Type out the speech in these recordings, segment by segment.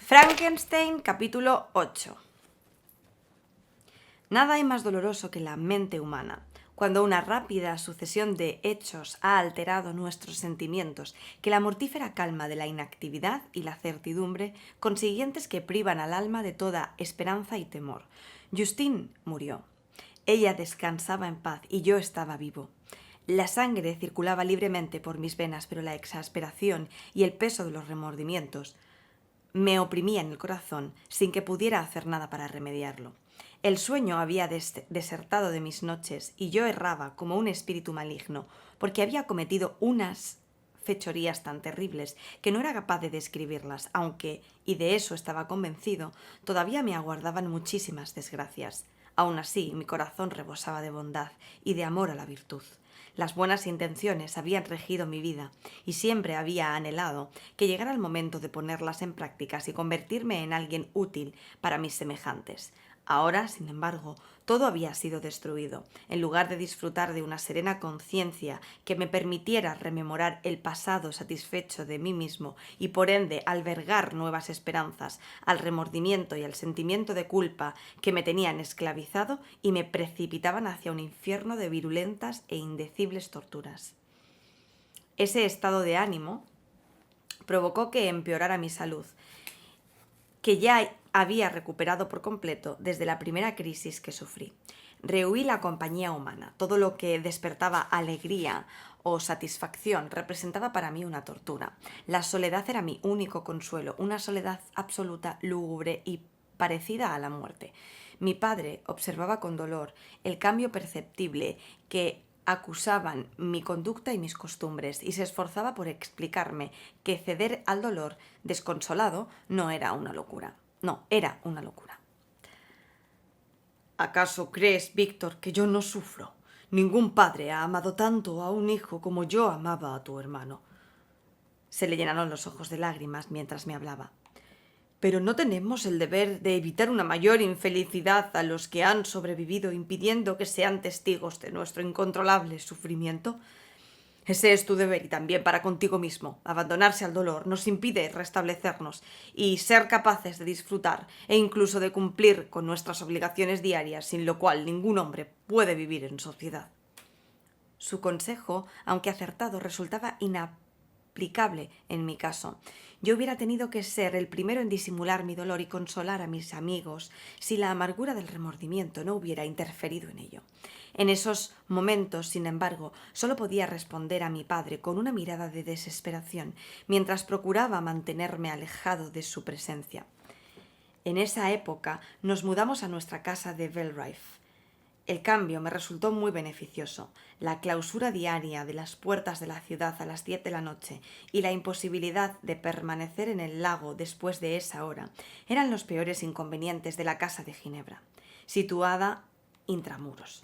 Frankenstein, capítulo 8. Nada hay más doloroso que la mente humana, cuando una rápida sucesión de hechos ha alterado nuestros sentimientos, que la mortífera calma de la inactividad y la certidumbre consiguientes que privan al alma de toda esperanza y temor. Justine murió. Ella descansaba en paz y yo estaba vivo. La sangre circulaba libremente por mis venas, pero la exasperación y el peso de los remordimientos me oprimía en el corazón sin que pudiera hacer nada para remediarlo. El sueño había desertado de mis noches y yo erraba como un espíritu maligno, porque había cometido unas fechorías tan terribles que no era capaz de describirlas, aunque, y de eso estaba convencido, todavía me aguardaban muchísimas desgracias. Aún así, mi corazón rebosaba de bondad y de amor a la virtud. Las buenas intenciones habían regido mi vida y siempre había anhelado que llegara el momento de ponerlas en práctica y convertirme en alguien útil para mis semejantes. Ahora, sin embargo, todo había sido destruido. En lugar de disfrutar de una serena conciencia que me permitiera rememorar el pasado satisfecho de mí mismo y por ende albergar nuevas esperanzas, al remordimiento y al sentimiento de culpa que me tenían esclavizado y me precipitaban hacia un infierno de virulentas e indecibles torturas. Ese estado de ánimo provocó que empeorara mi salud, que ya había recuperado por completo desde la primera crisis que sufrí. Rehuí la compañía humana. Todo lo que despertaba alegría o satisfacción representaba para mí una tortura. La soledad era mi único consuelo, una soledad absoluta, lúgubre y parecida a la muerte. Mi padre observaba con dolor el cambio perceptible que acusaban mi conducta y mis costumbres, y se esforzaba por explicarme que ceder al dolor desconsolado no era una locura. No, era una locura. ¿Acaso crees, Víctor, que yo no sufro? Ningún padre ha amado tanto a un hijo como yo amaba a tu hermano. Se le llenaron los ojos de lágrimas mientras me hablaba. Pero ¿no tenemos el deber de evitar una mayor infelicidad a los que han sobrevivido, impidiendo que sean testigos de nuestro incontrolable sufrimiento? Ese es tu deber y también para contigo mismo. Abandonarse al dolor nos impide restablecernos y ser capaces de disfrutar e incluso de cumplir con nuestras obligaciones diarias, sin lo cual ningún hombre puede vivir en sociedad. Su consejo, aunque acertado, resultaba inaplicable en mi caso. Yo hubiera tenido que ser el primero en disimular mi dolor y consolar a mis amigos si la amargura del remordimiento no hubiera interferido en ello. En esos momentos, sin embargo, solo podía responder a mi padre con una mirada de desesperación, mientras procuraba mantenerme alejado de su presencia. En esa época nos mudamos a nuestra casa de Belrive. El cambio me resultó muy beneficioso. La clausura diaria de las puertas de la ciudad a las 10 de la noche y la imposibilidad de permanecer en el lago después de esa hora eran los peores inconvenientes de la casa de Ginebra, situada intramuros.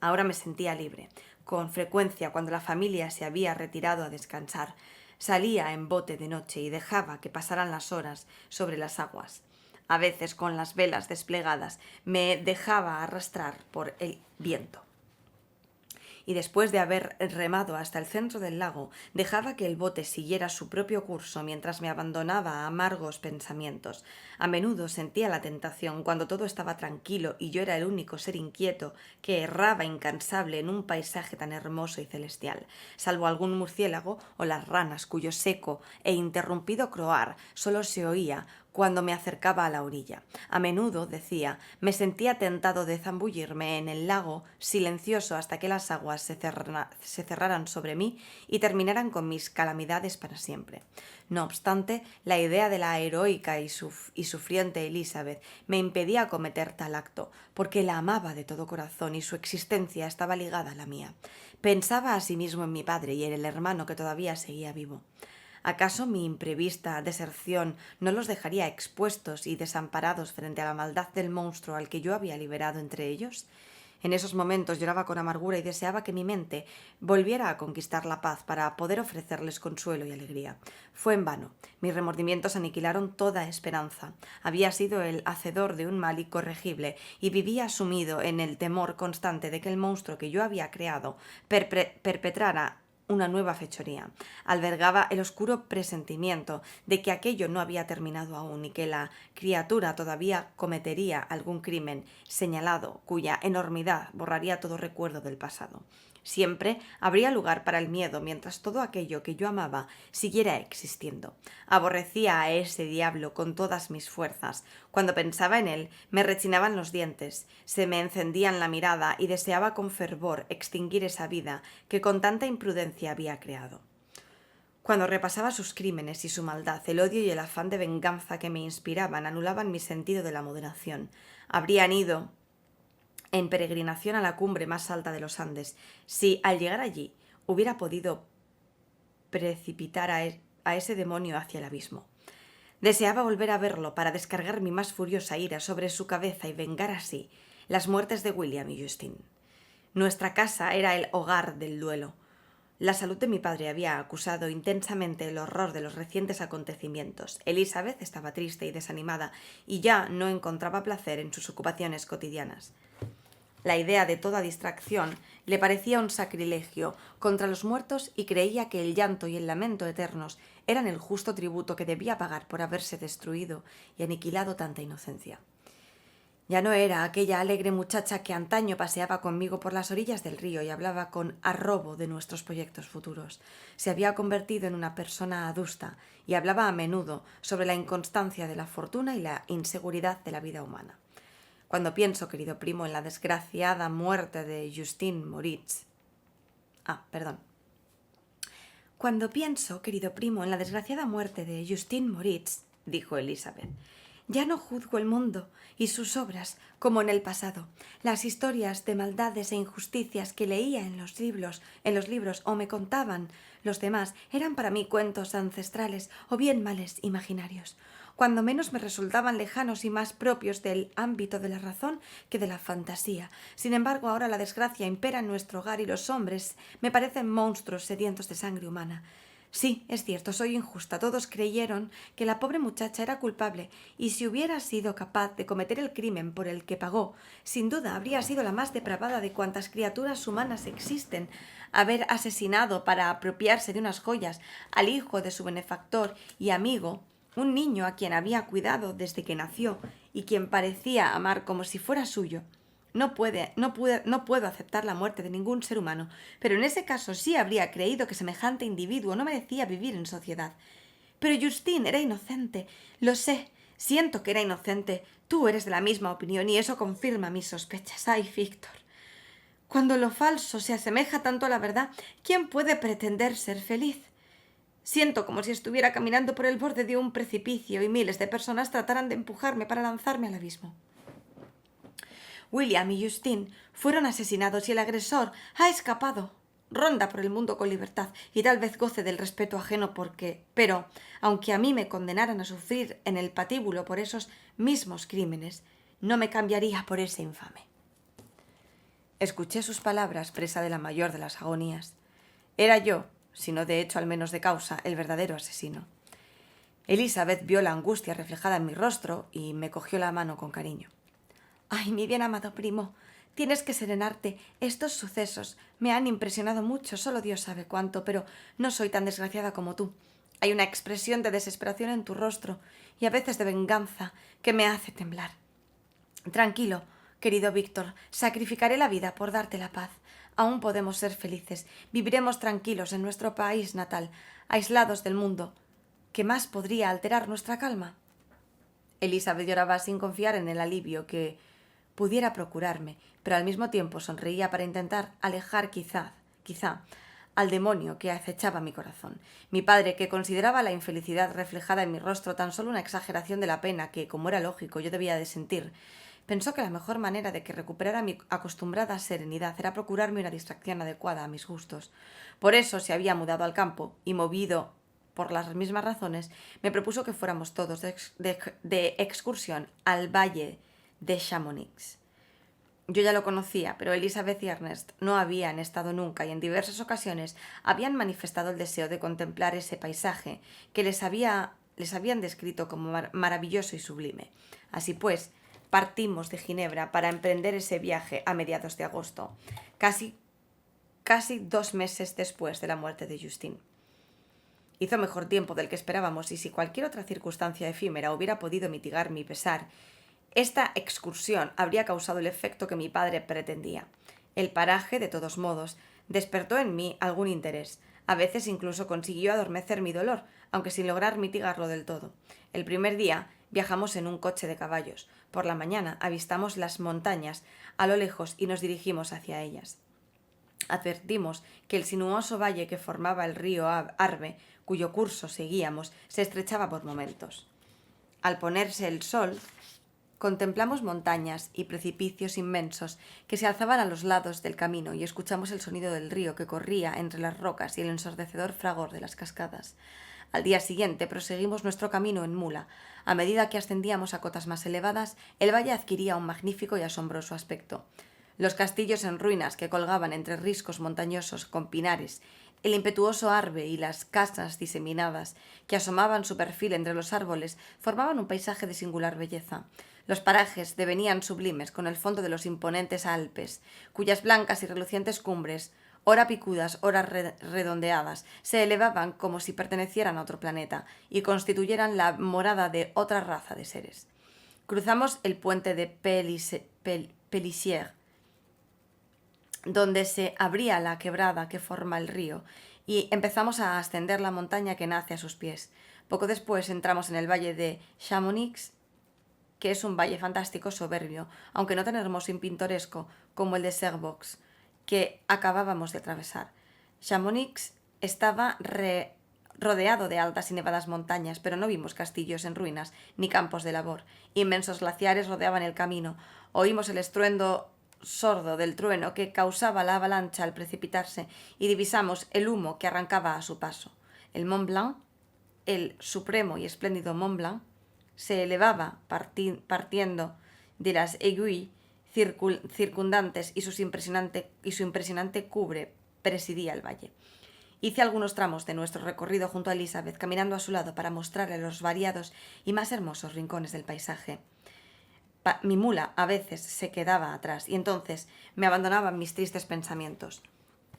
Ahora me sentía libre. Con frecuencia, cuando la familia se había retirado a descansar, salía en bote de noche y dejaba que pasaran las horas sobre las aguas. A veces, con las velas desplegadas, me dejaba arrastrar por el viento. Y después de haber remado hasta el centro del lago, dejaba que el bote siguiera su propio curso mientras me abandonaba a amargos pensamientos. A menudo sentía la tentación, cuando todo estaba tranquilo y yo era el único ser inquieto que erraba incansable en un paisaje tan hermoso y celestial, salvo algún murciélago o las ranas cuyo seco e interrumpido croar solo se oía cuando me acercaba a la orilla. A menudo, decía, me sentía tentado de zambullirme en el lago silencioso hasta que las aguas se cerraran sobre mí y terminaran con mis calamidades para siempre. No obstante, la idea de la heroica y sufriente Elizabeth me impedía cometer tal acto, porque la amaba de todo corazón y su existencia estaba ligada a la mía. Pensaba asimismo en mi padre y en el hermano que todavía seguía vivo. ¿Acaso mi imprevista deserción no los dejaría expuestos y desamparados frente a la maldad del monstruo al que yo había liberado entre ellos? En esos momentos lloraba con amargura y deseaba que mi mente volviera a conquistar la paz para poder ofrecerles consuelo y alegría. Fue en vano. Mis remordimientos aniquilaron toda esperanza. Había sido el hacedor de un mal incorregible y vivía sumido en el temor constante de que el monstruo que yo había creado perpetrara una nueva fechoría. Albergaba el oscuro presentimiento de que aquello no había terminado aún y que la criatura todavía cometería algún crimen señalado cuya enormidad borraría todo recuerdo del pasado. Siempre habría lugar para el miedo mientras todo aquello que yo amaba siguiera existiendo. Aborrecía a ese diablo con todas mis fuerzas. Cuando pensaba en él, me rechinaban los dientes, se me encendían la mirada y deseaba con fervor extinguir esa vida que con tanta imprudencia había creado. Cuando repasaba sus crímenes y su maldad, el odio y el afán de venganza que me inspiraban anulaban mi sentido de la moderación. Habrían ido en peregrinación a la cumbre más alta de los Andes, si al llegar allí hubiera podido precipitar a ese demonio hacia el abismo. Deseaba volver a verlo para descargar mi más furiosa ira sobre su cabeza y vengar así las muertes de William y Justine. Nuestra casa era el hogar del duelo. La salud de mi padre había acusado intensamente el horror de los recientes acontecimientos. Elizabeth estaba triste y desanimada y ya no encontraba placer en sus ocupaciones cotidianas. La idea de toda distracción le parecía un sacrilegio contra los muertos y creía que el llanto y el lamento eternos eran el justo tributo que debía pagar por haberse destruido y aniquilado tanta inocencia. Ya no era aquella alegre muchacha que antaño paseaba conmigo por las orillas del río y hablaba con arrobo de nuestros proyectos futuros. Se había convertido en una persona adusta y hablaba a menudo sobre la inconstancia de la fortuna y la inseguridad de la vida humana. Cuando pienso, querido primo, en la desgraciada muerte de Justine Moritz... Cuando pienso, querido primo, en la desgraciada muerte de Justine Moritz, dijo Elizabeth, ya no juzgo el mundo y sus obras como en el pasado. Las historias de maldades e injusticias que leía en los libros o me contaban los demás eran para mí cuentos ancestrales o bien males imaginarios. Cuando menos me resultaban lejanos y más propios del ámbito de la razón que de la fantasía. Sin embargo, ahora la desgracia impera en nuestro hogar y los hombres me parecen monstruos sedientos de sangre humana. Sí, es cierto, soy injusta. Todos creyeron que la pobre muchacha era culpable y si hubiera sido capaz de cometer el crimen por el que pagó, sin duda habría sido la más depravada de cuantas criaturas humanas existen. Haber asesinado para apropiarse de unas joyas al hijo de su benefactor y amigo, un niño a quien había cuidado desde que nació y quien parecía amar como si fuera suyo. No puedo aceptar la muerte de ningún ser humano, pero en ese caso sí habría creído que semejante individuo no merecía vivir en sociedad. Pero Justine era inocente, lo sé, siento que era inocente. Tú eres de la misma opinión y eso confirma mis sospechas. Ay, Víctor, cuando lo falso se asemeja tanto a la verdad, ¿quién puede pretender ser feliz? Siento como si estuviera caminando por el borde de un precipicio y miles de personas trataran de empujarme para lanzarme al abismo. William y Justine fueron asesinados y el agresor ha escapado. Ronda por el mundo con libertad y tal vez goce del respeto ajeno pero, aunque a mí me condenaran a sufrir en el patíbulo por esos mismos crímenes, no me cambiaría por ese infame. Escuché sus palabras presa de la mayor de las agonías. Era yo, si no de hecho al menos de causa, el verdadero asesino. Elizabeth vio la angustia reflejada en mi rostro y me cogió la mano con cariño. Ay, mi bien amado primo, tienes que serenarte. Estos sucesos me han impresionado mucho, solo Dios sabe cuánto, pero no soy tan desgraciada como tú. Hay una expresión de desesperación en tu rostro y a veces de venganza que me hace temblar. Tranquilo, querido Víctor, sacrificaré la vida por darte la paz. Aún podemos ser felices. Viviremos tranquilos en nuestro país natal, aislados del mundo. ¿Qué más podría alterar nuestra calma? Elizabeth lloraba sin confiar en el alivio que pudiera procurarme, pero al mismo tiempo sonreía para intentar alejar quizá, al demonio que acechaba mi corazón. Mi padre, que consideraba la infelicidad reflejada en mi rostro tan solo una exageración de la pena que, como era lógico, yo debía de sentir, pensó que la mejor manera de que recuperara mi acostumbrada serenidad era procurarme una distracción adecuada a mis gustos. Por eso se había mudado al campo y, movido por las mismas razones, me propuso que fuéramos todos de excursión al valle de Chamonix. Yo ya lo conocía, pero Elizabeth y Ernest no habían estado nunca y en diversas ocasiones habían manifestado el deseo de contemplar ese paisaje que les habían descrito como maravilloso y sublime. Así pues, partimos de Ginebra para emprender ese viaje a mediados de agosto. Casi casi 2 meses después de la muerte de Justine. Hizo mejor tiempo del que esperábamos y si cualquier otra circunstancia efímera hubiera podido mitigar mi pesar, esta excursión habría causado el efecto que mi padre pretendía. El paraje, de todos modos, despertó en mí algún interés. A veces incluso consiguió adormecer mi dolor, aunque sin lograr mitigarlo del todo. El primer día viajamos en un coche de caballos. Por la mañana avistamos las montañas a lo lejos y nos dirigimos hacia ellas. Advertimos que el sinuoso valle que formaba el río Arve, cuyo curso seguíamos, se estrechaba por momentos. Al ponerse el sol, contemplamos montañas y precipicios inmensos que se alzaban a los lados del camino y escuchamos el sonido del río que corría entre las rocas y el ensordecedor fragor de las cascadas. Al día siguiente proseguimos nuestro camino en mula. A medida que ascendíamos a cotas más elevadas, el valle adquiría un magnífico y asombroso aspecto. Los castillos en ruinas que colgaban entre riscos montañosos con pinares, el impetuoso Arve y las casas diseminadas que asomaban su perfil entre los árboles formaban un paisaje de singular belleza. Los parajes devenían sublimes con el fondo de los imponentes Alpes, cuyas blancas y relucientes cumbres, ora picudas, ora redondeadas, se elevaban como si pertenecieran a otro planeta y constituyeran la morada de otra raza de seres. Cruzamos el puente de Pélissier, donde se abría la quebrada que forma el río, y empezamos a ascender la montaña que nace a sus pies. Poco después entramos en el valle de Chamonix, que es un valle fantástico soberbio, aunque no tan hermoso y pintoresco como el de Servox, que acabábamos de atravesar. Chamonix estaba rodeado de altas y nevadas montañas, pero no vimos castillos en ruinas ni campos de labor. Inmensos glaciares rodeaban el camino. Oímos el estruendo sordo del trueno que causaba la avalancha al precipitarse y divisamos el humo que arrancaba a su paso. El Mont Blanc, el supremo y espléndido Mont Blanc, se elevaba partiendo de las aiguilles circundantes y su impresionante cubre presidía el valle. Hice algunos tramos de nuestro recorrido junto a Elizabeth, caminando a su lado para mostrarle los variados y más hermosos rincones del paisaje. Mi mula a veces se quedaba atrás y entonces me abandonaban mis tristes pensamientos.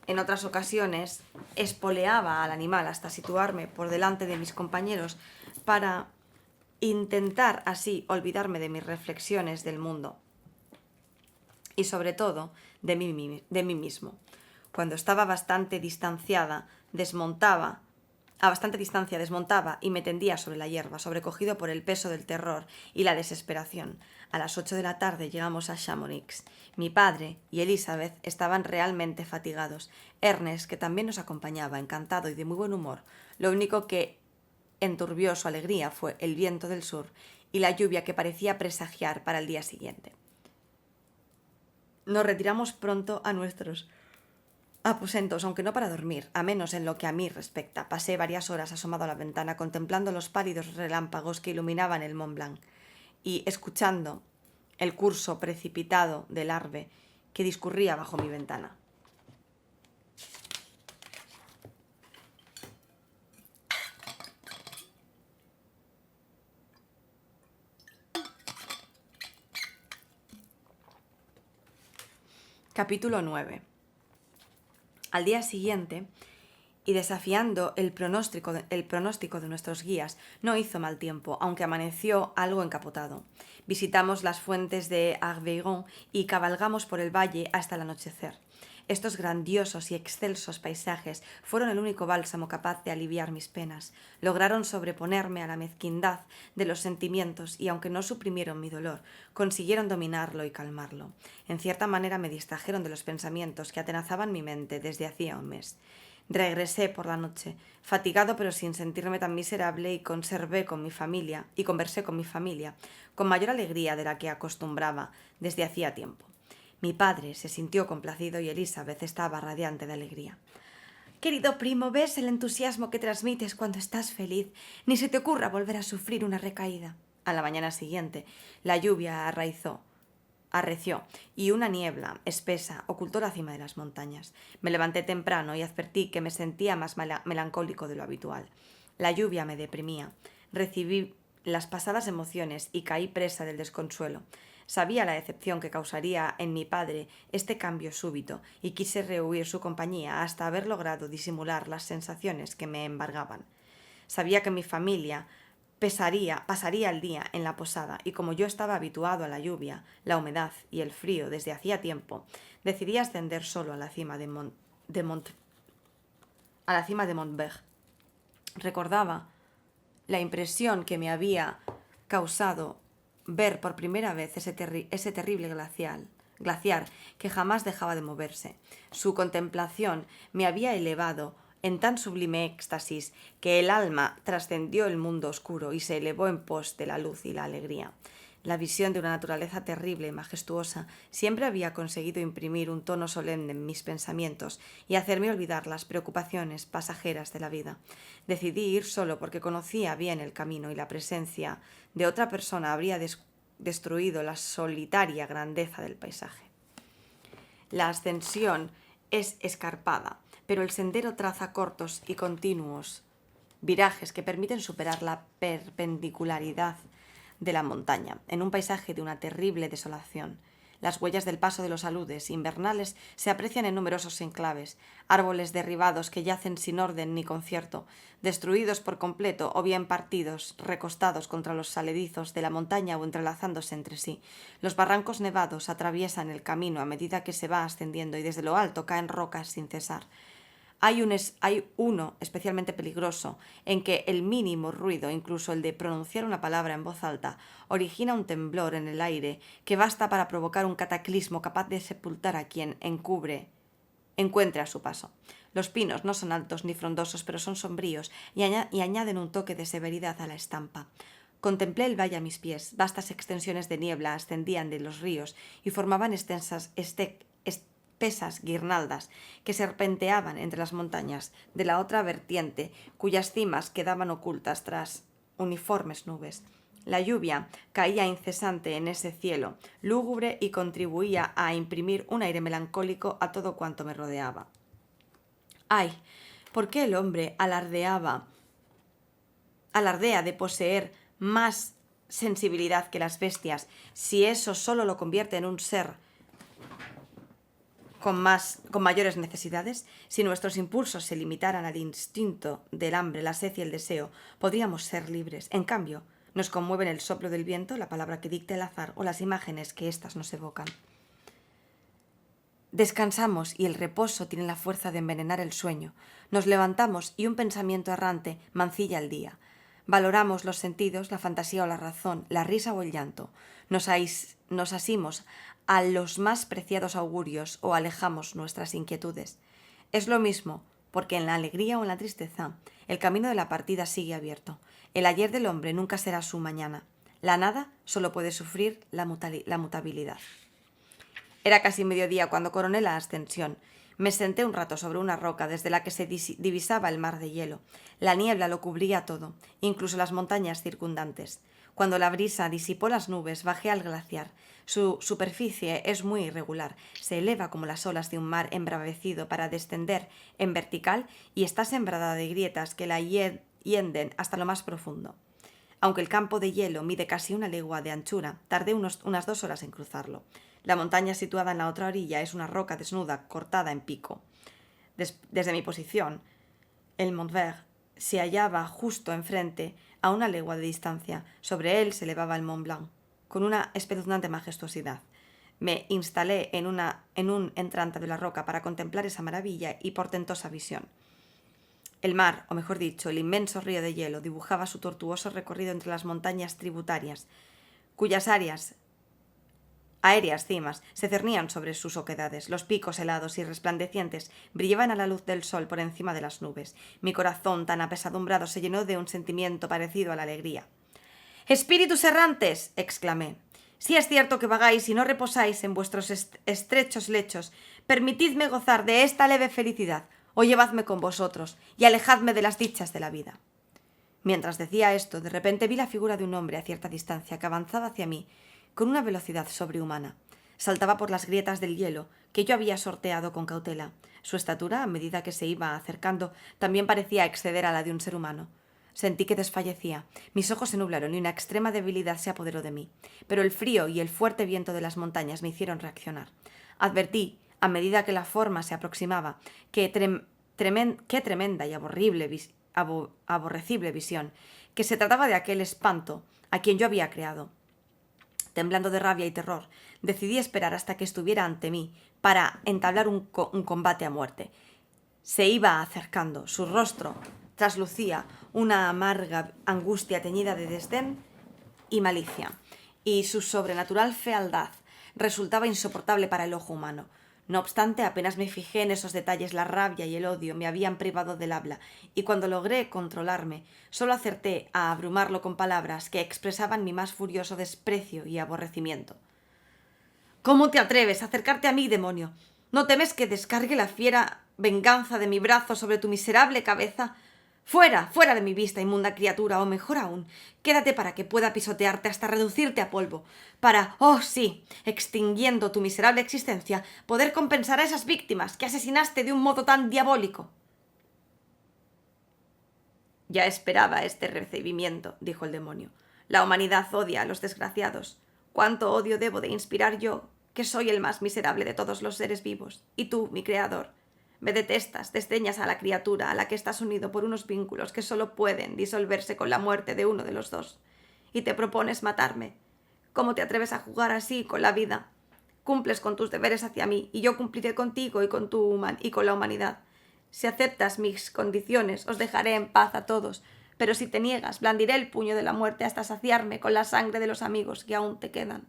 En otras ocasiones espoleaba al animal hasta situarme por delante de mis compañeros para intentar así olvidarme de mis reflexiones del mundo y sobre todo de mí mismo. Cuando estaba a bastante distancia desmontaba y me tendía sobre la hierba, sobrecogido por el peso del terror y la desesperación. A las 8 de la tarde llegamos a Chamonix. Mi padre y Elizabeth estaban realmente fatigados. Ernest, que también nos acompañaba, encantado y de muy buen humor. Lo único que enturbió su alegría fue el viento del sur y la lluvia que parecía presagiar para el día siguiente. Nos retiramos pronto a nuestros aposentos, aunque no para dormir, a menos en lo que a mí respecta. Pasé varias horas asomado a la ventana, contemplando los pálidos relámpagos que iluminaban el Mont Blanc y escuchando el curso precipitado del Arve que discurría bajo mi ventana. Capítulo 9. Al día siguiente, y desafiando el pronóstico de nuestros guías, no hizo mal tiempo, aunque amaneció algo encapotado. Visitamos las fuentes de Arveiron y cabalgamos por el valle hasta el anochecer. Estos grandiosos y excelsos paisajes fueron el único bálsamo capaz de aliviar mis penas. Lograron sobreponerme a la mezquindad de los sentimientos y, aunque no suprimieron mi dolor, consiguieron dominarlo y calmarlo. En cierta manera me distrajeron de los pensamientos que atenazaban mi mente desde hacía un mes. Regresé por la noche, fatigado pero sin sentirme tan miserable, y conversé con mi familia, con mayor alegría de la que acostumbraba desde hacía tiempo. Mi padre se sintió complacido y Elizabeth estaba radiante de alegría. «Querido primo, ¿ves el entusiasmo que transmites cuando estás feliz? Ni se te ocurra volver a sufrir una recaída». A la mañana siguiente, la lluvia arreció y una niebla espesa ocultó la cima de las montañas. Me levanté temprano y advertí que me sentía más melancólico de lo habitual. La lluvia me deprimía. Recibí las pasadas emociones y caí presa del desconsuelo. Sabía la decepción que causaría en mi padre este cambio súbito y quise rehuir su compañía hasta haber logrado disimular las sensaciones que me embargaban. Sabía que mi familia pasaría el día en la posada y como yo estaba habituado a la lluvia, la humedad y el frío desde hacía tiempo, decidí ascender solo a la cima de Montberg. Recordaba la impresión que me había causado ver por primera vez ese terrible glaciar que jamás dejaba de moverse. Su contemplación me había elevado en tan sublime éxtasis que el alma trascendió el mundo oscuro y se elevó en pos de la luz y la alegría. La visión de una naturaleza terrible y majestuosa siempre había conseguido imprimir un tono solemne en mis pensamientos y hacerme olvidar las preocupaciones pasajeras de la vida. Decidí ir solo porque conocía bien el camino y la presencia de otra persona habría destruido la solitaria grandeza del paisaje. La ascensión es escarpada, pero el sendero traza cortos y continuos virajes que permiten superar la perpendicularidad de la montaña, en un paisaje de una terrible desolación. Las huellas del paso de los aludes invernales se aprecian en numerosos enclaves, árboles derribados que yacen sin orden ni concierto, destruidos por completo o bien partidos, recostados contra los saledizos de la montaña o entrelazándose entre sí. Los barrancos nevados atraviesan el camino a medida que se va ascendiendo y desde lo alto caen rocas sin cesar. Hay uno especialmente peligroso, en que el mínimo ruido, incluso el de pronunciar una palabra en voz alta, origina un temblor en el aire que basta para provocar un cataclismo capaz de sepultar a quien encuentre a su paso. Los pinos no son altos ni frondosos, pero son sombríos y añaden un toque de severidad a la estampa. Contemplé el valle a mis pies. Vastas extensiones de niebla ascendían de los ríos y formaban espesas guirnaldas que serpenteaban entre las montañas de la otra vertiente, cuyas cimas quedaban ocultas tras uniformes nubes. La lluvia caía incesante en ese cielo lúgubre y contribuía a imprimir un aire melancólico a todo cuanto me rodeaba. ¡Ay! ¿Por qué el hombre alardea de poseer más sensibilidad que las bestias, si eso solo lo convierte en un ser con mayores necesidades? Si nuestros impulsos se limitaran al instinto del hambre, la sed y el deseo, podríamos ser libres. En cambio, nos conmueven el soplo del viento, la palabra que dicta el azar o las imágenes que éstas nos evocan. Descansamos y el reposo tiene la fuerza de envenenar el sueño. Nos levantamos y un pensamiento errante mancilla el día. Valoramos los sentidos, la fantasía o la razón, la risa o el llanto. Nos asimos a los más preciados augurios o alejamos nuestras inquietudes. Es lo mismo, porque en la alegría o en la tristeza, el camino de la partida sigue abierto. El ayer del hombre nunca será su mañana. La nada solo puede sufrir la mutabilidad. Era casi mediodía cuando coroné la ascensión. Me senté un rato sobre una roca desde la que se divisaba el mar de hielo. La niebla lo cubría todo, incluso las montañas circundantes. Cuando la brisa disipó las nubes, bajé al glaciar. Su superficie es muy irregular. Se eleva como las olas de un mar embravecido para descender en vertical y está sembrada de grietas que la hienden hasta lo más profundo. Aunque el campo de hielo mide casi 1 legua de anchura, tardé unas 2 horas en cruzarlo. La montaña situada en la otra orilla es una roca desnuda cortada en pico. Desde mi posición, el Montberg se hallaba justo enfrente, a 1 legua de distancia. Sobre él se elevaba el Mont Blanc, con una espeluznante majestuosidad. Me instalé en un entrante de la roca para contemplar esa maravilla y portentosa visión. El mar, o mejor dicho, el inmenso río de hielo, dibujaba su tortuoso recorrido entre las montañas tributarias, cuyas aéreas cimas se cernían sobre sus oquedades. Los picos helados y resplandecientes brillaban a la luz del sol por encima de las nubes. Mi corazón, tan apesadumbrado, se llenó de un sentimiento parecido a la alegría. «¡Espíritus errantes!», exclamé. «Si es cierto que vagáis y no reposáis en vuestros estrechos lechos, permitidme gozar de esta leve felicidad, o llevadme con vosotros y alejadme de las dichas de la vida». Mientras decía esto, de repente vi la figura de un hombre a cierta distancia que avanzaba hacia mí con una velocidad sobrehumana. Saltaba por las grietas del hielo que yo había sorteado con cautela. Su estatura, a medida que se iba acercando, también parecía exceder a la de un ser humano. Sentí que desfallecía. Mis ojos se nublaron y una extrema debilidad se apoderó de mí. Pero el frío y el fuerte viento de las montañas me hicieron reaccionar. Advertí, a medida que la forma se aproximaba, qué tremenda y aborrecible visión, que se trataba de aquel espanto a quien yo había creado. Temblando de rabia y terror, decidí esperar hasta que estuviera ante mí para entablar un combate a muerte. Se iba acercando, su rostro traslucía una amarga angustia teñida de desdén y malicia, y su sobrenatural fealdad resultaba insoportable para el ojo humano. No obstante, apenas me fijé en esos detalles, la rabia y el odio me habían privado del habla, y cuando logré controlarme, solo acerté a abrumarlo con palabras que expresaban mi más furioso desprecio y aborrecimiento. ¿Cómo te atreves a acercarte a mí, demonio? ¿No temes que descargue la fiera venganza de mi brazo sobre tu miserable cabeza? ¡Fuera, fuera de mi vista, inmunda criatura! O mejor aún, quédate para que pueda pisotearte hasta reducirte a polvo, para, oh sí, extinguiendo tu miserable existencia, poder compensar a esas víctimas que asesinaste de un modo tan diabólico. Ya esperaba este recibimiento, dijo el demonio. La humanidad odia a los desgraciados. ¿Cuánto odio debo de inspirar yo, que soy el más miserable de todos los seres vivos? Y tú, mi creador, me detestas, desdeñas a la criatura a la que estás unido por unos vínculos que solo pueden disolverse con la muerte de uno de los dos. Y te propones matarme. ¿Cómo te atreves a jugar así con la vida? Cumples con tus deberes hacia mí, y yo cumpliré contigo y con la humanidad. Si aceptas mis condiciones, os dejaré en paz a todos, pero si te niegas, blandiré el puño de la muerte hasta saciarme con la sangre de los amigos que aún te quedan.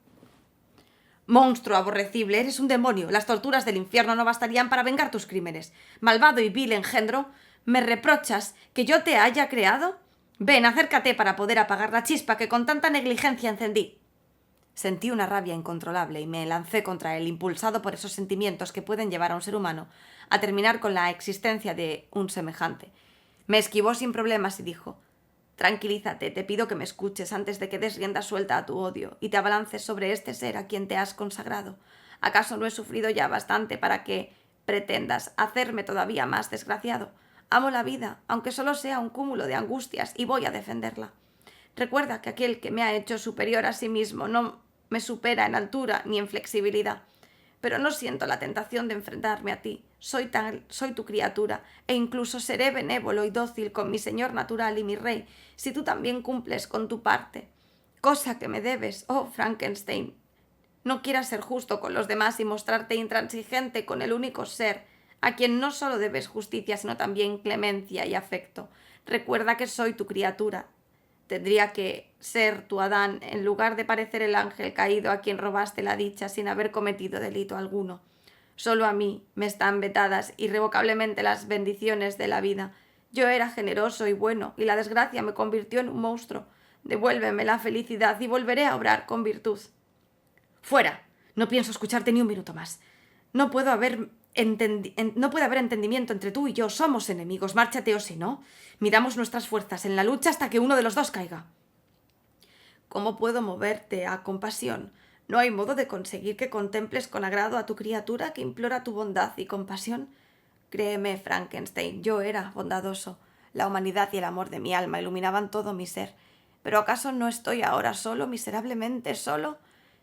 Monstruo aborrecible, eres un demonio. Las torturas del infierno no bastarían para vengar tus crímenes. Malvado y vil engendro, ¿me reprochas que yo te haya creado? Ven, acércate para poder apagar la chispa que con tanta negligencia encendí. Sentí una rabia incontrolable y me lancé contra él, impulsado por esos sentimientos que pueden llevar a un ser humano a terminar con la existencia de un semejante. Me esquivó sin problemas y dijo: «Tranquilízate, te pido que me escuches antes de que des rienda suelta a tu odio y te abalances sobre este ser a quien te has consagrado. ¿Acaso no he sufrido ya bastante para que pretendas hacerme todavía más desgraciado? Amo la vida, aunque solo sea un cúmulo de angustias, y voy a defenderla. Recuerda que aquel que me ha hecho superior a sí mismo no me supera en altura ni en flexibilidad. Pero no siento la tentación de enfrentarme a ti. Soy tu criatura, e incluso seré benévolo y dócil con mi señor natural y mi rey, si tú también cumples con tu parte. Cosa que me debes, oh Frankenstein. No quieras ser justo con los demás y mostrarte intransigente con el único ser a quien no solo debes justicia, sino también clemencia y afecto. Recuerda que soy tu criatura. Tendría que ser tu Adán en lugar de parecer el ángel caído a quien robaste la dicha sin haber cometido delito alguno. Solo a mí me están vetadas irrevocablemente las bendiciones de la vida. Yo era generoso y bueno, y la desgracia me convirtió en un monstruo. Devuélveme la felicidad y volveré a obrar con virtud». «Fuera. No pienso escucharte ni un minuto más. No puede haber entendimiento entre tú y yo. Somos enemigos. Márchate o si no, midamos nuestras fuerzas en la lucha hasta que uno de los dos caiga». «¿Cómo puedo moverte a compasión? ¿No hay modo de conseguir que contemples con agrado a tu criatura que implora tu bondad y compasión? Créeme, Frankenstein, yo era bondadoso. La humanidad y el amor de mi alma iluminaban todo mi ser. ¿Pero acaso no estoy ahora solo, miserablemente solo?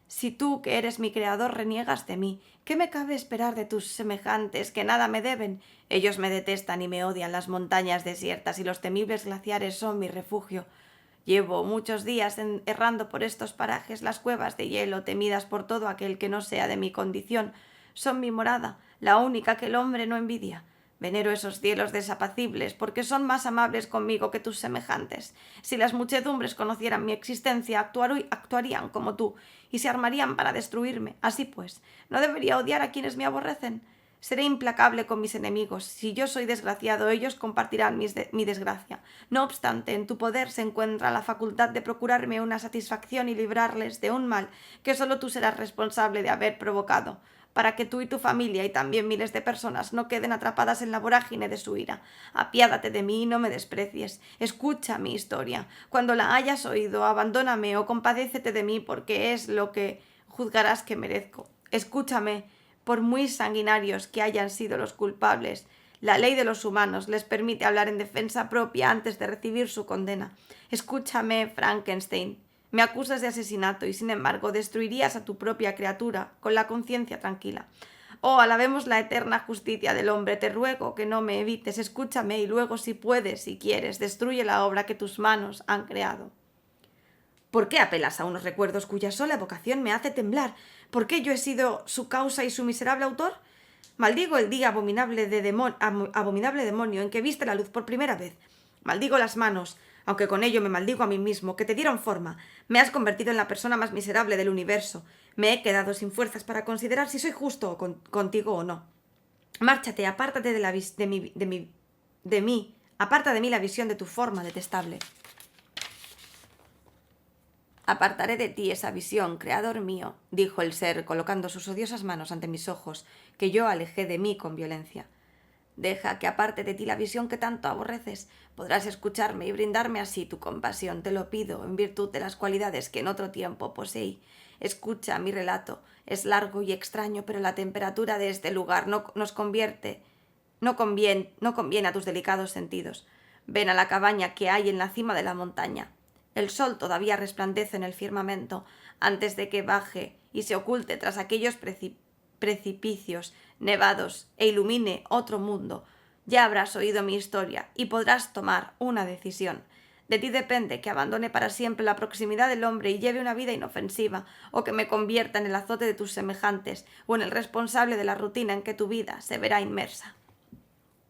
Si tú, que eres mi creador, reniegas de mí, ¿qué me cabe esperar de tus semejantes que nada me deben? Ellos me detestan y me odian, las montañas desiertas y los temibles glaciares son mi refugio. Llevo muchos días errando por estos parajes. Las cuevas de hielo, temidas por todo aquel que no sea de mi condición, son mi morada, la única que el hombre no envidia. Venero esos cielos desapacibles, porque son más amables conmigo que tus semejantes. Si las muchedumbres conocieran mi existencia, actuarían como tú, y se armarían para destruirme. Así pues, ¿no debería odiar a quienes me aborrecen? Seré implacable con mis enemigos. Si yo soy desgraciado, ellos compartirán mi desgracia. No obstante, en tu poder se encuentra la facultad de procurarme una satisfacción y librarles de un mal que solo tú serás responsable de haber provocado, para que tú y tu familia y también miles de personas no queden atrapadas en la vorágine de su ira. Apiádate de mí y no me desprecies. Escucha mi historia. Cuando la hayas oído, abandóname o compadécete de mí, porque es lo que juzgarás que merezco. Escúchame, por muy sanguinarios que hayan sido los culpables. La ley de los humanos les permite hablar en defensa propia antes de recibir su condena. Escúchame, Frankenstein. Me acusas de asesinato y, sin embargo, destruirías a tu propia criatura con la conciencia tranquila. Oh, alabemos la eterna justicia del hombre. Te ruego que no me evites. Escúchame y luego, si puedes, si quieres, destruye la obra que tus manos han creado. ¿Por qué apelas a unos recuerdos cuya sola evocación me hace temblar? ¿Por qué yo he sido su causa y su miserable autor? Maldigo el día abominable demonio en que viste la luz por primera vez. Maldigo las manos, aunque con ello me maldigo a mí mismo, que te dieron forma. Me has convertido en la persona más miserable del universo. Me he quedado sin fuerzas para considerar si soy justo contigo o no. Márchate, apártate de mí, aparta de mí la visión de tu forma detestable. Apartaré de ti esa visión, creador mío, dijo el ser, colocando sus odiosas manos ante mis ojos, que yo alejé de mí con violencia. Deja que aparte de ti la visión que tanto aborreces. Podrás escucharme y brindarme así tu compasión, te lo pido, en virtud de las cualidades que en otro tiempo poseí. Escucha mi relato. Es largo y extraño, pero la temperatura de este lugar no conviene a tus delicados sentidos. Ven a la cabaña que hay en la cima de la montaña. El sol todavía resplandece en el firmamento antes de que baje y se oculte tras aquellos precipicios nevados e ilumine otro mundo. Ya habrás oído mi historia y podrás tomar una decisión. De ti depende que abandone para siempre la proximidad del hombre y lleve una vida inofensiva, o que me convierta en el azote de tus semejantes o en el responsable de la rutina en que tu vida se verá inmersa.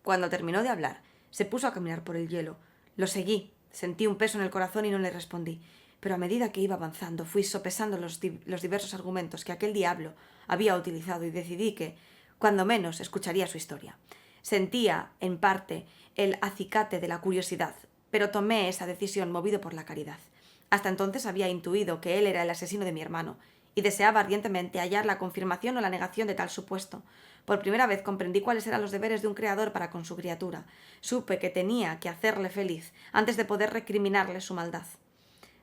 Cuando terminó de hablar, se puso a caminar por el hielo. Lo seguí. Sentí un peso en el corazón y no le respondí. Pero a medida que iba avanzando, fui sopesando los diversos argumentos que aquel diablo había utilizado y decidí que, cuando menos, escucharía su historia. Sentía, en parte, el acicate de la curiosidad, pero tomé esa decisión movido por la caridad. Hasta entonces había intuido que él era el asesino de mi hermano, y deseaba ardientemente hallar la confirmación o la negación de tal supuesto. Por primera vez comprendí cuáles eran los deberes de un creador para con su criatura. Supe que tenía que hacerle feliz antes de poder recriminarle su maldad.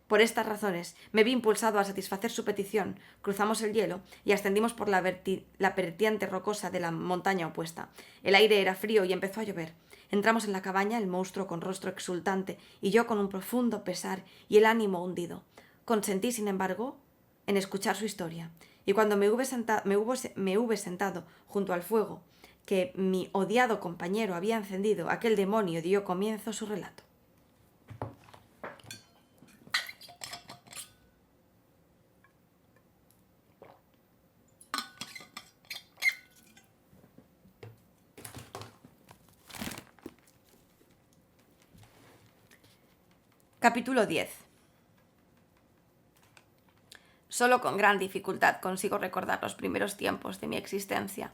Por estas razones me vi impulsado a satisfacer su petición. Cruzamos el hielo y ascendimos por la vertiente rocosa de la montaña opuesta. El aire era frío y empezó a llover. Entramos en la cabaña, el monstruo con rostro exultante y yo con un profundo pesar y el ánimo hundido. Consentí, sin embargo, en escuchar su historia, y cuando me hube sentado junto al fuego que mi odiado compañero había encendido, aquel demonio dio comienzo a su relato. Capítulo 10. Solo con gran dificultad consigo recordar los primeros tiempos de mi existencia.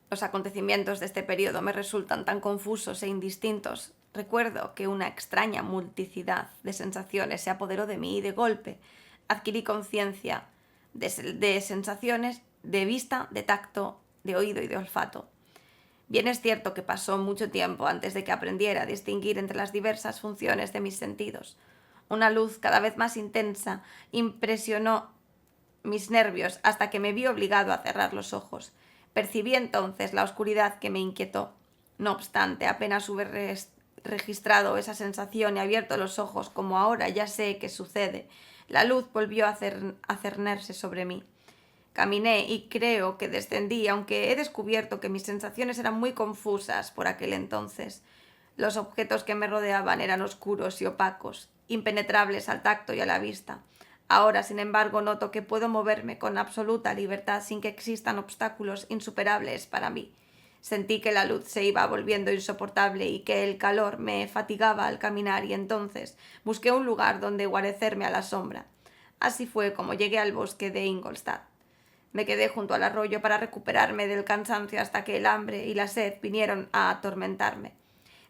Los acontecimientos de este periodo me resultan tan confusos e indistintos. Recuerdo que una extraña multiplicidad de sensaciones se apoderó de mí y de golpe adquirí conciencia de sensaciones de vista, de tacto, de oído y de olfato. Bien es cierto que pasó mucho tiempo antes de que aprendiera a distinguir entre las diversas funciones de mis sentidos. Una luz cada vez más intensa impresionó mis nervios hasta que me vi obligado a cerrar los ojos. Percibí entonces la oscuridad que me inquietó. No obstante, apenas hube registrado esa sensación y abierto los ojos, como ahora ya sé que sucede, la luz volvió a cernerse sobre mí. Caminé y creo que descendí, aunque he descubierto que mis sensaciones eran muy confusas por aquel entonces. Los objetos que me rodeaban eran oscuros y opacos, impenetrables al tacto y a la vista. Ahora, sin embargo, noto que puedo moverme con absoluta libertad sin que existan obstáculos insuperables para mí. Sentí que la luz se iba volviendo insoportable y que el calor me fatigaba al caminar, y entonces busqué un lugar donde guarecerme a la sombra. Así fue como llegué al bosque de Ingolstadt. Me quedé junto al arroyo para recuperarme del cansancio hasta que el hambre y la sed vinieron a atormentarme.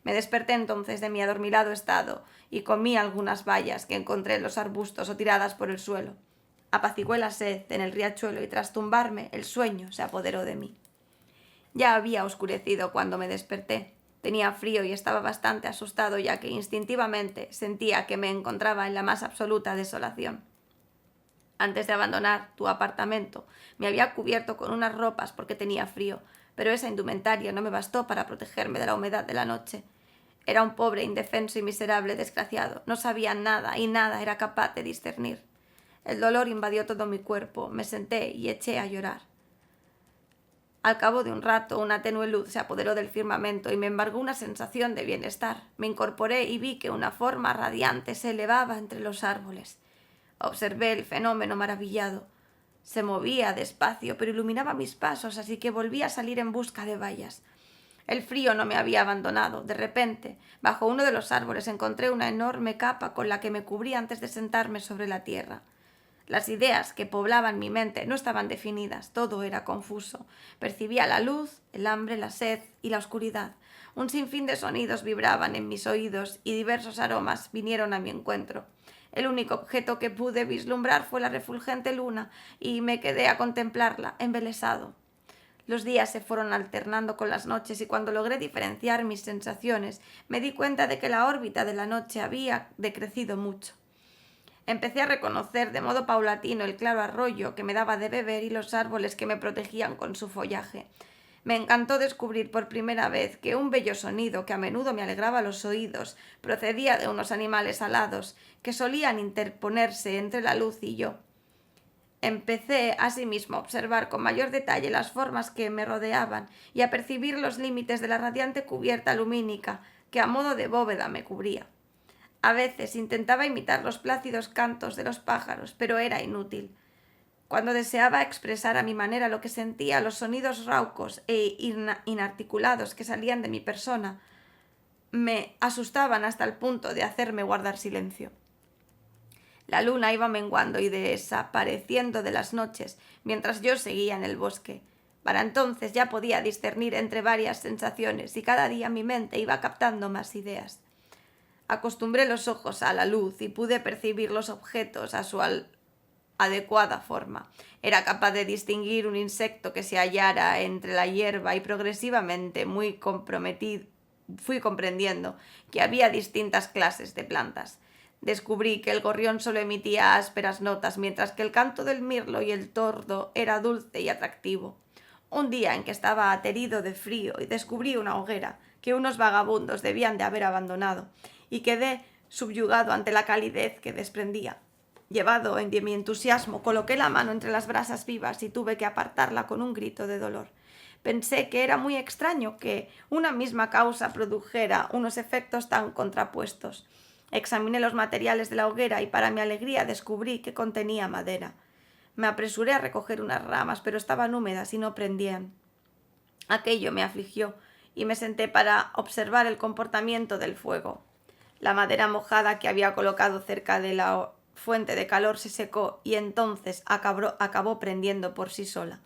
Me desperté entonces de mi adormilado estado y comí algunas bayas que encontré en los arbustos o tiradas por el suelo. Apacigué la sed en el riachuelo y tras tumbarme el sueño se apoderó de mí. Ya había oscurecido cuando me desperté. Tenía frío y estaba bastante asustado, ya que instintivamente sentía que me encontraba en la más absoluta desolación. Antes de abandonar tu apartamento, me había cubierto con unas ropas porque tenía frío, pero esa indumentaria no me bastó para protegerme de la humedad de la noche. Era un pobre, indefenso y miserable desgraciado. No sabía nada y nada era capaz de discernir. El dolor invadió todo mi cuerpo. Me senté y eché a llorar. Al cabo de un rato, una tenue luz se apoderó del firmamento y me embargó una sensación de bienestar. Me incorporé y vi que una forma radiante se elevaba entre los árboles. Observé el fenómeno maravillado. Se movía despacio, pero iluminaba mis pasos, así que volví a salir en busca de bayas. El frío no me había abandonado. De repente, bajo uno de los árboles encontré una enorme capa con la que me cubrí antes de sentarme sobre la tierra. Las ideas que poblaban mi mente no estaban definidas, todo era confuso. Percibía la luz, el hambre, la sed y la oscuridad. Un sinfín de sonidos vibraban en mis oídos y diversos aromas vinieron a mi encuentro. El único objeto que pude vislumbrar fue la refulgente luna y me quedé a contemplarla, embelesado. Los días se fueron alternando con las noches y cuando logré diferenciar mis sensaciones me di cuenta de que la órbita de la noche había decrecido mucho. Empecé a reconocer de modo paulatino el claro arroyo que me daba de beber y los árboles que me protegían con su follaje. Me encantó descubrir por primera vez que un bello sonido que a menudo me alegraba los oídos procedía de unos animales alados que solían interponerse entre la luz y yo. Empecé asimismo a observar con mayor detalle las formas que me rodeaban y a percibir los límites de la radiante cubierta lumínica que a modo de bóveda me cubría. A veces intentaba imitar los plácidos cantos de los pájaros, pero era inútil. Cuando deseaba expresar a mi manera lo que sentía, los sonidos raucos e inarticulados que salían de mi persona me asustaban hasta el punto de hacerme guardar silencio. La luna iba menguando y desapareciendo de las noches, mientras yo seguía en el bosque. Para entonces ya podía discernir entre varias sensaciones y cada día mi mente iba captando más ideas. Acostumbré los ojos a la luz y pude percibir los objetos a su adecuada forma. Era capaz de distinguir un insecto que se hallara entre la hierba y progresivamente fui comprendiendo que había distintas clases de plantas. Descubrí que el gorrión solo emitía ásperas notas, mientras que el canto del mirlo y el tordo era dulce y atractivo. Un día en que estaba aterido de frío y descubrí una hoguera que unos vagabundos debían de haber abandonado, y quedé subyugado ante la calidez que desprendía. Llevado en mi entusiasmo, coloqué la mano entre las brasas vivas y tuve que apartarla con un grito de dolor. Pensé que era muy extraño que una misma causa produjera unos efectos tan contrapuestos. Examiné los materiales de la hoguera y para mi alegría descubrí que contenía madera. Me apresuré a recoger unas ramas, pero estaban húmedas y no prendían. Aquello me afligió y me senté para observar el comportamiento del fuego. La madera mojada que había colocado cerca de la fuente de calor se secó y entonces acabó prendiendo por sí sola.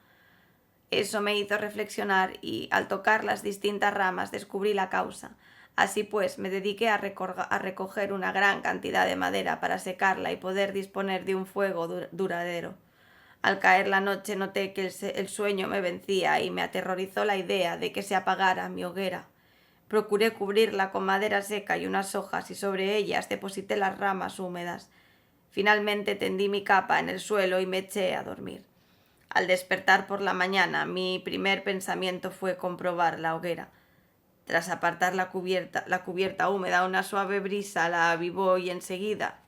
Eso me hizo reflexionar y, al tocar las distintas ramas, descubrí la causa. Así pues, me dediqué a recoger una gran cantidad de madera para secarla y poder disponer de un fuego duradero. Al caer la noche noté que el sueño me vencía y me aterrorizó la idea de que se apagara mi hoguera. Procuré cubrirla con madera seca y unas hojas y sobre ellas deposité las ramas húmedas. Finalmente tendí mi capa en el suelo y me eché a dormir. Al despertar por la mañana, mi primer pensamiento fue comprobar la hoguera. Tras apartar la cubierta húmeda, una suave brisa la avivó y enseguida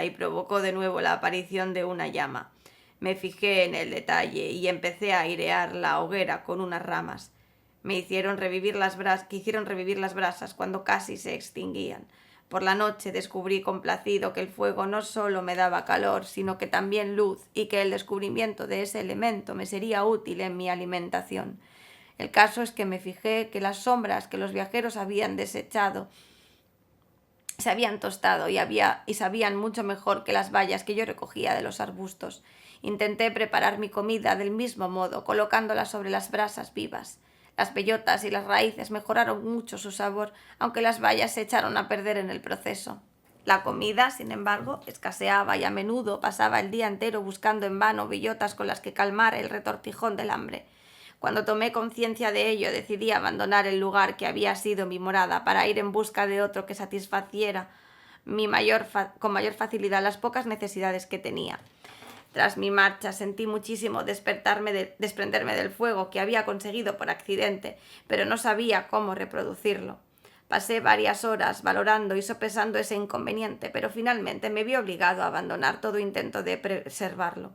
y provocó de nuevo la aparición de una llama. Me fijé en el detalle y empecé a airear la hoguera con unas ramas. Que hicieron revivir las brasas cuando casi se extinguían. Por la noche descubrí complacido que el fuego no solo me daba calor, sino que también luz, y que el descubrimiento de ese elemento me sería útil en mi alimentación. El caso es que me fijé que las sombras que los viajeros habían desechado se habían tostado y sabían mucho mejor que las bayas que yo recogía de los arbustos. Intenté preparar mi comida del mismo modo, colocándola sobre las brasas vivas. Las bellotas y las raíces mejoraron mucho su sabor, aunque las bayas se echaron a perder en el proceso. La comida, sin embargo, escaseaba y a menudo pasaba el día entero buscando en vano bellotas con las que calmar el retortijón del hambre. Cuando tomé conciencia de ello, decidí abandonar el lugar que había sido mi morada para ir en busca de otro que satisfaciera con mayor facilidad las pocas necesidades que tenía. Tras mi marcha sentí muchísimo desprenderme del fuego que había conseguido por accidente, pero no sabía cómo reproducirlo. Pasé varias horas valorando y sopesando ese inconveniente, pero finalmente me vi obligado a abandonar todo intento de preservarlo.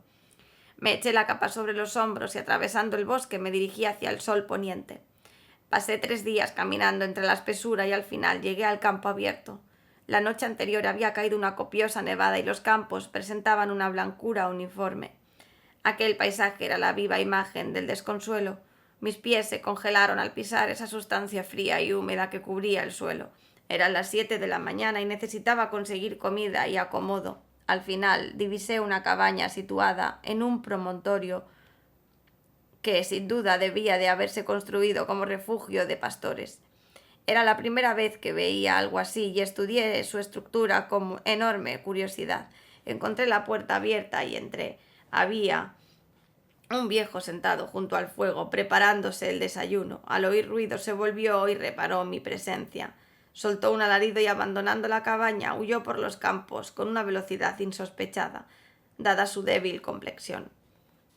Me eché la capa sobre los hombros y atravesando el bosque me dirigí hacia el sol poniente. Pasé 3 días caminando entre la espesura y al final llegué al campo abierto. La noche anterior había caído una copiosa nevada y los campos presentaban una blancura uniforme. Aquel paisaje era la viva imagen del desconsuelo. Mis pies se congelaron al pisar esa sustancia fría y húmeda que cubría el suelo. Eran las 7 de la mañana y necesitaba conseguir comida y acomodo. Al final divisé una cabaña situada en un promontorio que sin duda debía de haberse construido como refugio de pastores. Era la primera vez que veía algo así y estudié su estructura con enorme curiosidad. Encontré la puerta abierta y entré. Había un viejo sentado junto al fuego, preparándose el desayuno. Al oír ruido se volvió y reparó mi presencia. Soltó un alarido y abandonando la cabaña huyó por los campos con una velocidad insospechada, dada su débil complexión.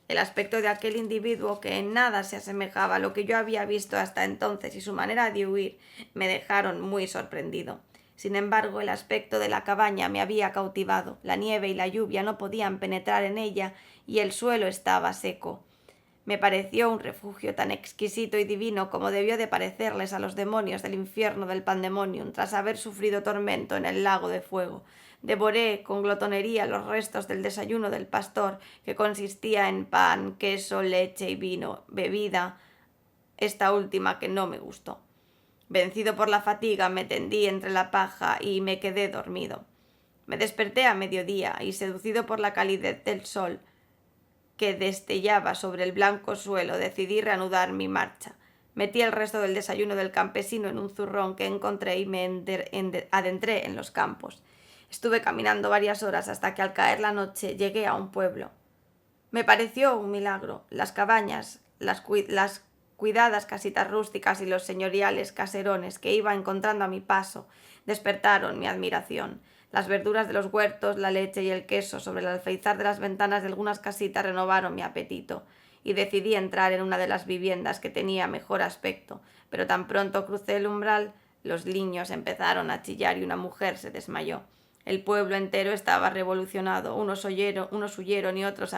El aspecto de aquel individuo, que en nada se asemejaba a lo que yo había visto hasta entonces, y su manera de huir me dejaron muy sorprendido. Sin embargo, el aspecto de la cabaña me había cautivado. La nieve y la lluvia no podían penetrar en ella y el suelo estaba seco. Me pareció un refugio tan exquisito y divino como debió de parecerles a los demonios del infierno del Pandemonium tras haber sufrido tormento en el lago de fuego. Devoré con glotonería los restos del desayuno del pastor, que consistía en pan, queso, leche y vino, bebida, esta última que no me gustó. Vencido por la fatiga, me tendí entre la paja y me quedé dormido. Me desperté a mediodía y, seducido por la calidez del sol que destellaba sobre el blanco suelo, decidí reanudar mi marcha. Metí el resto del desayuno del campesino en un zurrón que encontré y me adentré en los campos. Estuve caminando varias horas hasta que al caer la noche llegué a un pueblo. Me pareció un milagro. Las cabañas, las cuidadas casitas rústicas y los señoriales caserones que iba encontrando a mi paso despertaron mi admiración. Las verduras de los huertos, la leche y el queso sobre el alféizar de las ventanas de algunas casitas renovaron mi apetito, y decidí entrar en una de las viviendas que tenía mejor aspecto, pero tan pronto crucé el umbral, los niños empezaron a chillar y una mujer se desmayó. El pueblo entero estaba revolucionado. Unos huyeron y otros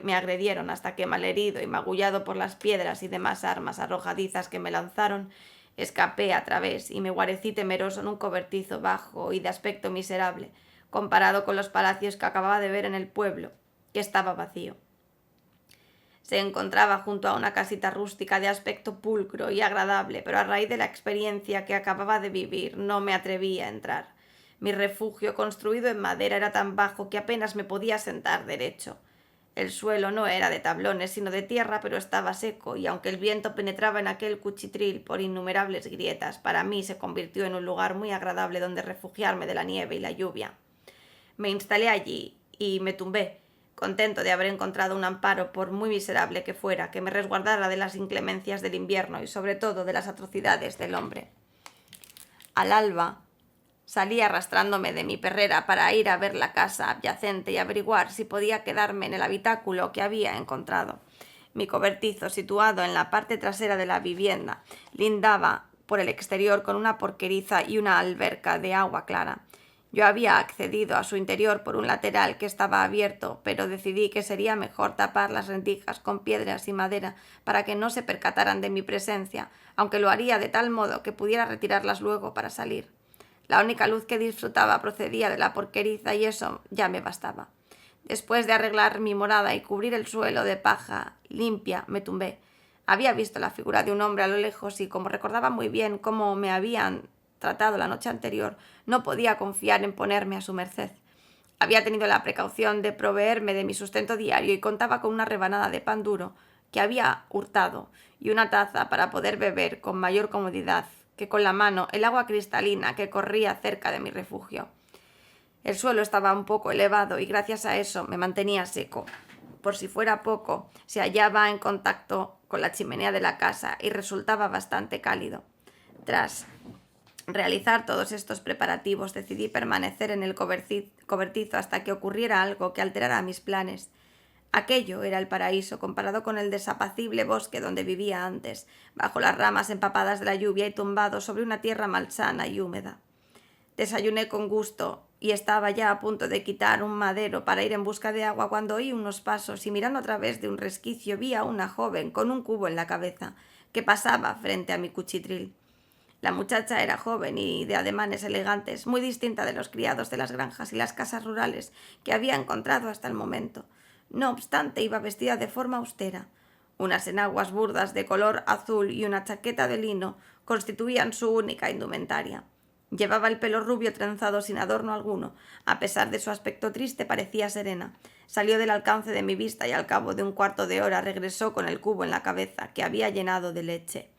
me agredieron hasta que, malherido y magullado por las piedras y demás armas arrojadizas que me lanzaron, escapé a través y me guarecí temeroso en un cobertizo bajo y de aspecto miserable, comparado con los palacios que acababa de ver en el pueblo, que estaba vacío. Se encontraba junto a una casita rústica de aspecto pulcro y agradable, pero a raíz de la experiencia que acababa de vivir no me atreví a entrar. Mi refugio, construido en madera, era tan bajo que apenas me podía sentar derecho. El suelo no era de tablones, sino de tierra, pero estaba seco, y aunque el viento penetraba en aquel cuchitril por innumerables grietas, para mí se convirtió en un lugar muy agradable donde refugiarme de la nieve y la lluvia. Me instalé allí y me tumbé, contento de haber encontrado un amparo, por muy miserable que fuera, que me resguardara de las inclemencias del invierno y sobre todo de las atrocidades del hombre. Al alba salí arrastrándome de mi perrera para ir a ver la casa adyacente y averiguar si podía quedarme en el habitáculo que había encontrado. Mi cobertizo, situado en la parte trasera de la vivienda, lindaba por el exterior con una porqueriza y una alberca de agua clara. Yo había accedido a su interior por un lateral que estaba abierto, pero decidí que sería mejor tapar las rendijas con piedras y madera para que no se percataran de mi presencia, aunque lo haría de tal modo que pudiera retirarlas luego para salir. La única luz que disfrutaba procedía de la porqueriza y eso ya me bastaba. Después de arreglar mi morada y cubrir el suelo de paja limpia, me tumbé. Había visto la figura de un hombre a lo lejos y, como recordaba muy bien cómo me habían tratado la noche anterior, no podía confiar en ponerme a su merced. Había tenido la precaución de proveerme de mi sustento diario y contaba con una rebanada de pan duro que había hurtado y una taza para poder beber con mayor comodidad que con la mano el agua cristalina que corría cerca de mi refugio. El suelo estaba un poco elevado y gracias a eso me mantenía seco. Por si fuera poco, se hallaba en contacto con la chimenea de la casa y resultaba bastante cálido. Tras realizar todos estos preparativos, decidí permanecer en el cobertizo hasta que ocurriera algo que alterara mis planes. Aquello era el paraíso comparado con el desapacible bosque donde vivía antes, bajo las ramas empapadas de la lluvia y tumbado sobre una tierra malsana y húmeda. Desayuné con gusto y estaba ya a punto de quitar un madero para ir en busca de agua cuando oí unos pasos y mirando a través de un resquicio vi a una joven con un cubo en la cabeza que pasaba frente a mi cuchitril. La muchacha era joven y de ademanes elegantes, muy distinta de los criados de las granjas y las casas rurales que había encontrado hasta el momento. No obstante, iba vestida de forma austera. Unas enaguas burdas de color azul y una chaqueta de lino constituían su única indumentaria. Llevaba el pelo rubio trenzado sin adorno alguno. A pesar de su aspecto triste, parecía serena. Salió del alcance de mi vista y al cabo de un cuarto de hora regresó con el cubo en la cabeza, que había llenado de leche.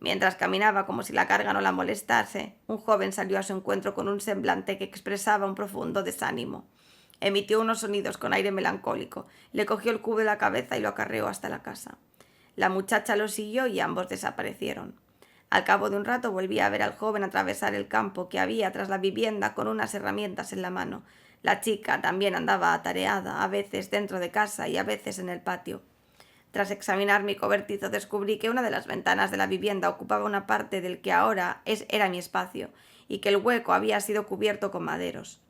Mientras caminaba como si la carga no la molestase, un joven salió a su encuentro con un semblante que expresaba un profundo desánimo. Emitió unos sonidos con aire melancólico, le cogió el cubo de la cabeza y lo acarreó hasta la casa. La muchacha lo siguió y ambos desaparecieron. Al cabo de un rato volví a ver al joven atravesar el campo que había tras la vivienda con unas herramientas en la mano. La chica también andaba atareada, a veces dentro de casa y a veces en el patio. Tras examinar mi cobertizo descubrí que una de las ventanas de la vivienda ocupaba una parte del que ahora era mi espacio y que el hueco había sido cubierto con maderos.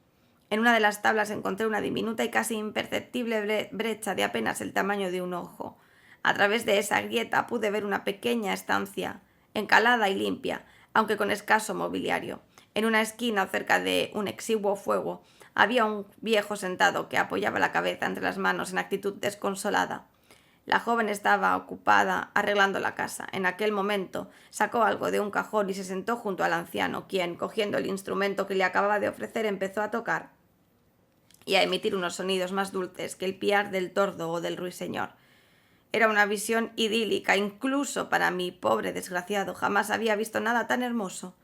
En una de las tablas encontré una diminuta y casi imperceptible brecha de apenas el tamaño de un ojo. A través de esa grieta pude ver una pequeña estancia, encalada y limpia, aunque con escaso mobiliario. En una esquina, cerca de un exiguo fuego, había un viejo sentado que apoyaba la cabeza entre las manos en actitud desconsolada. La joven estaba ocupada arreglando la casa. En aquel momento sacó algo de un cajón y se sentó junto al anciano, quien, cogiendo el instrumento que le acababa de ofrecer, empezó a tocar y a emitir unos sonidos más dulces que el piar del tordo o del ruiseñor. Era una visión idílica, incluso para mí, pobre desgraciado. Jamás había visto nada tan hermoso.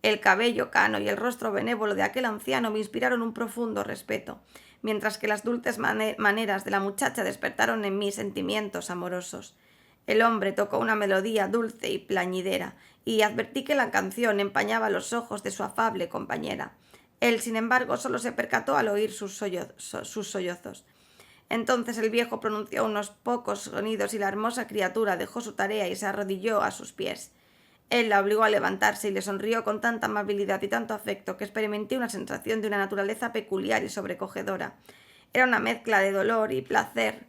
El cabello cano y el rostro benévolo de aquel anciano me inspiraron un profundo respeto, mientras que las dulces maneras de la muchacha despertaron en mí sentimientos amorosos. El hombre tocó una melodía dulce y plañidera, y advertí que la canción empañaba los ojos de su afable compañera. Él, sin embargo, solo se percató al oír sus sollozos. Entonces el viejo pronunció unos pocos sonidos y la hermosa criatura dejó su tarea y se arrodilló a sus pies. Él la obligó a levantarse y le sonrió con tanta amabilidad y tanto afecto que experimenté una sensación de una naturaleza peculiar y sobrecogedora. Era una mezcla de dolor y placer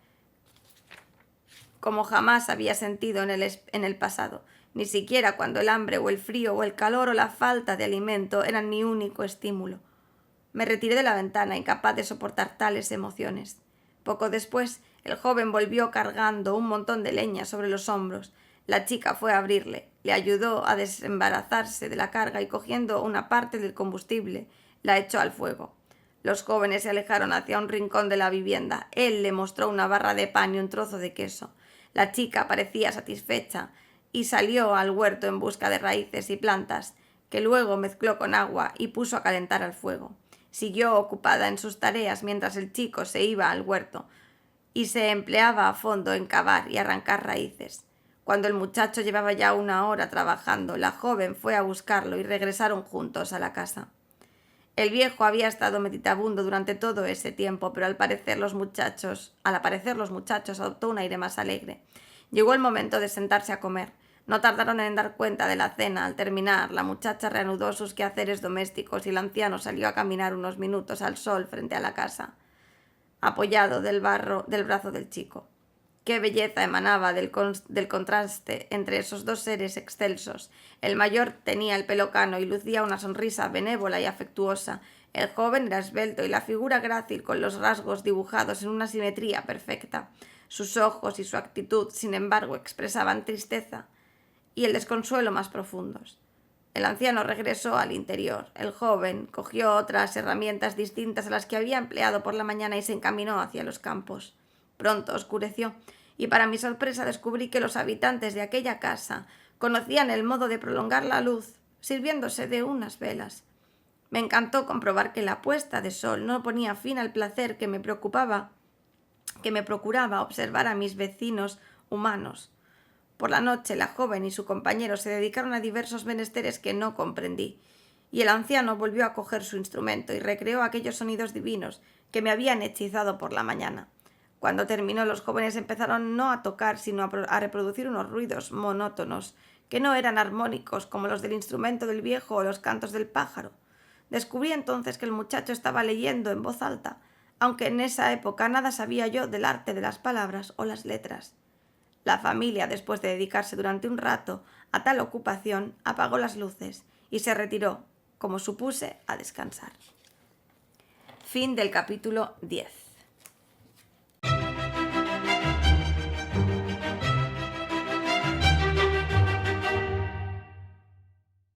como jamás había sentido en el pasado, ni siquiera cuando el hambre o el frío o el calor o la falta de alimento eran mi único estímulo. Me retiré de la ventana, incapaz de soportar tales emociones. Poco después, el joven volvió cargando un montón de leña sobre los hombros. La chica fue a abrirle, le ayudó a desembarazarse de la carga y cogiendo una parte del combustible, la echó al fuego. Los jóvenes se alejaron hacia un rincón de la vivienda. Él le mostró una barra de pan y un trozo de queso. La chica parecía satisfecha y salió al huerto en busca de raíces y plantas, que luego mezcló con agua y puso a calentar al fuego. Siguió ocupada en sus tareas mientras el chico se iba al huerto y se empleaba a fondo en cavar y arrancar raíces. Cuando el muchacho llevaba ya una hora trabajando, la joven fue a buscarlo y regresaron juntos a la casa. El viejo había estado meditabundo durante todo ese tiempo, pero al aparecer los muchachos adoptó un aire más alegre. Llegó el momento de sentarse a comer. No tardaron en dar cuenta de la cena. Al terminar, la muchacha reanudó sus quehaceres domésticos y el anciano salió a caminar unos minutos al sol frente a la casa, apoyado del brazo del chico. Qué belleza emanaba del contraste entre esos dos seres excelsos. El mayor tenía el pelo cano y lucía una sonrisa benévola y afectuosa. El joven era esbelto y la figura grácil con los rasgos dibujados en una simetría perfecta. Sus ojos y su actitud, sin embargo, expresaban tristeza y el desconsuelo más profundos. El anciano regresó al interior. El joven cogió otras herramientas distintas a las que había empleado por la mañana y se encaminó hacia los campos. Pronto oscureció, y para mi sorpresa descubrí que los habitantes de aquella casa conocían el modo de prolongar la luz, sirviéndose de unas velas. Me encantó comprobar que la puesta de sol no ponía fin al placer que me procuraba observar a mis vecinos humanos. Por la noche, la joven y su compañero se dedicaron a diversos menesteres que no comprendí, y el anciano volvió a coger su instrumento y recreó aquellos sonidos divinos que me habían hechizado por la mañana. Cuando terminó, los jóvenes empezaron no a tocar, sino a reproducir unos ruidos monótonos, que no eran armónicos como los del instrumento del viejo o los cantos del pájaro. Descubrí entonces que el muchacho estaba leyendo en voz alta, aunque en esa época nada sabía yo del arte de las palabras o las letras. La familia, después de dedicarse durante un rato a tal ocupación, apagó las luces y se retiró, como supuse, a descansar. Fin del capítulo 10.